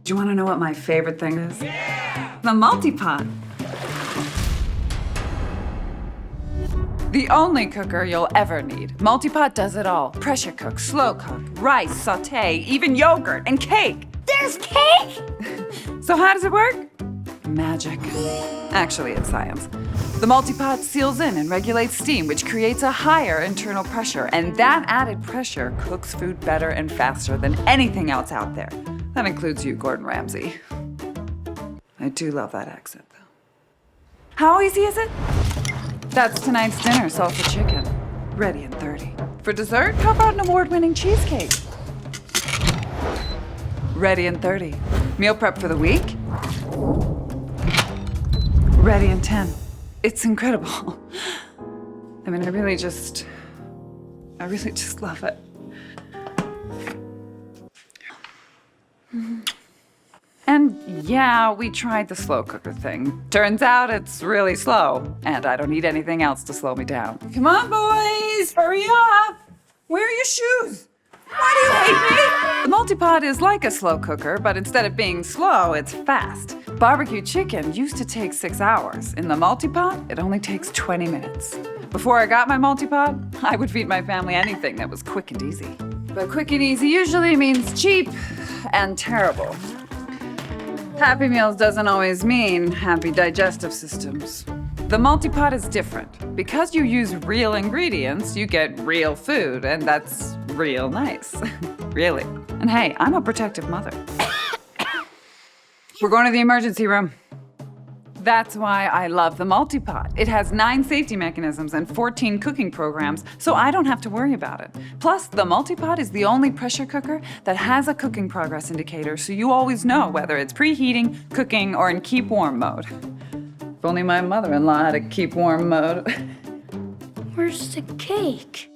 Do you want to know what my favorite thing is? Yeah! The MultiPot. The only cooker you'll ever need. MultiPot does it all. Pressure cook, slow cook, rice, saute, even yogurt and cake. There's cake? So how does it work? Magic. Actually, it's science. The MultiPot seals in and regulates steam, which creates a higher internal pressure, and that added pressure cooks food better and faster than anything else out there. That includes you, Gordon Ramsay. I do love that accent, though. How easy is it? That's tonight's dinner, salsa chicken. Ready in 30. For dessert, how about an award-winning cheesecake? Ready in 30. Meal prep for the week? Ready in 10. It's incredible. I mean, I really just love it. And yeah, we tried the slow cooker thing. Turns out it's really slow, and I don't need anything else to slow me down. Come on, boys, hurry up. Where are your shoes? Why do you hate me? The MultiPot is like a slow cooker, but instead of being slow, it's fast. Barbecue chicken used to take 6 hours. In the MultiPot, it only takes 20 minutes. Before I got my MultiPot, I would feed my family anything that was quick and easy. But quick and easy usually means cheap and terrible. Happy Meals doesn't always mean happy digestive systems. The MultiPot is different. Because you use real ingredients, you get real food, and that's real nice. Really. And hey, I'm a protective mother. We're going to the emergency room. That's why I love the MultiPot. It has 9 safety mechanisms and 14 cooking programs, so I don't have to worry about it. Plus, the MultiPot is the only pressure cooker that has a cooking progress indicator, so you always know whether it's preheating, cooking, or in keep warm mode. If only my mother-in-law had a keep warm mode. Where's the cake?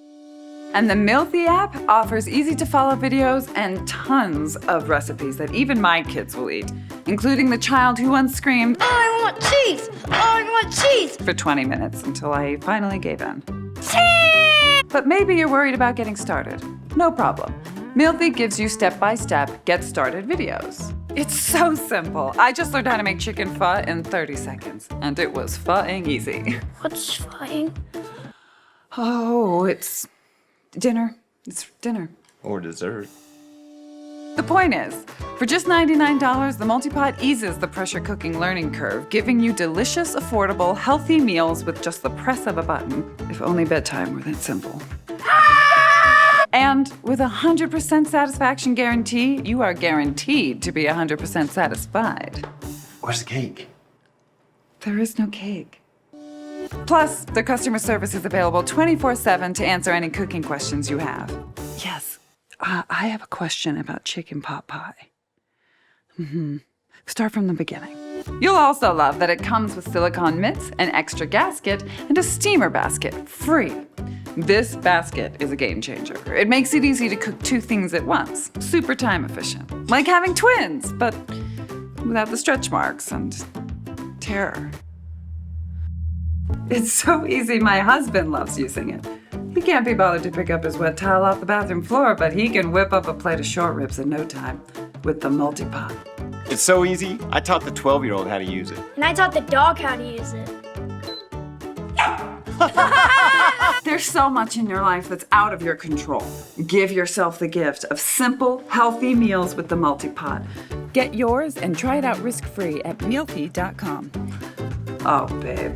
And the Mealthy app offers easy-to-follow videos and tons of recipes that even my kids will eat, including the child who once screamed, I want cheese! I want cheese! for 20 minutes until I finally gave in. Cheese! But maybe you're worried about getting started. No problem. Mealthy gives you step-by-step get-started videos. It's so simple. I just learned how to make chicken pho in 30 seconds, and it was Pho-ing easy. What's Pho-ing? Oh, it's dinner. It's dinner. Or dessert. The point is, for just $99, the MultiPot eases the pressure cooking learning curve, giving you delicious, affordable, healthy meals with just the press of a button. If only bedtime were that simple. And with a 100% satisfaction guarantee, you are guaranteed to be 100% satisfied. Where's the cake? There is no cake. Plus, their customer service is available 24/7 to answer any cooking questions you have. Yes, I have a question about chicken pot pie. Start from the beginning. You'll also love that it comes with silicone mitts, an extra gasket, and a steamer basket, free. This basket is a game changer. It makes it easy to cook 2 things at once. Super time efficient. Like having twins, but without the stretch marks and terror. It's so easy, my husband loves using it. He can't be bothered to pick up his wet towel off the bathroom floor, but he can whip up a plate of short ribs in no time with the MultiPot. It's so easy. I taught the 12-year-old how to use it. And I taught the dog how to use it. There's so much in your life that's out of your control. Give yourself the gift of simple, healthy meals with the MultiPot. Get yours and try it out risk-free at Mealthy.com. Oh, babe.